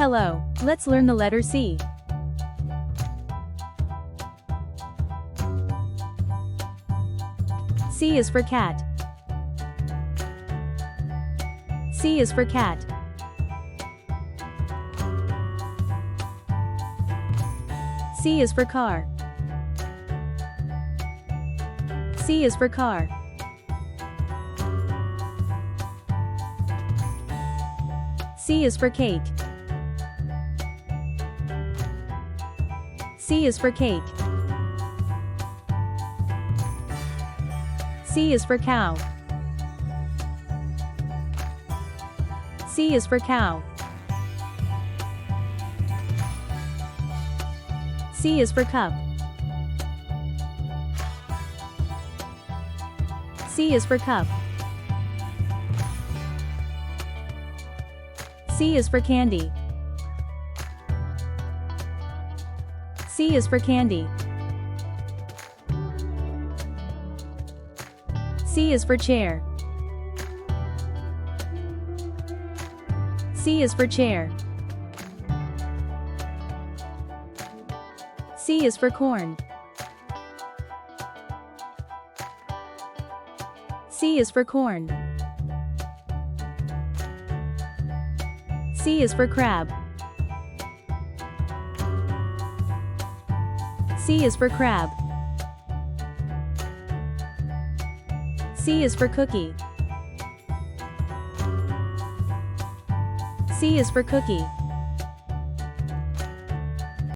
Hello, let's learn the letter C. C is for cat. C is for cat. C is for car. C is for car. C is for cake. C is for cake. C is for cow. C is for cow. C is for cup. C is for cup. C is for candy. C is for candy. C is for chair. C is for chair. C is for corn. C is for corn. C is for crab. C is for crab. C is for cookie. C is for cookie.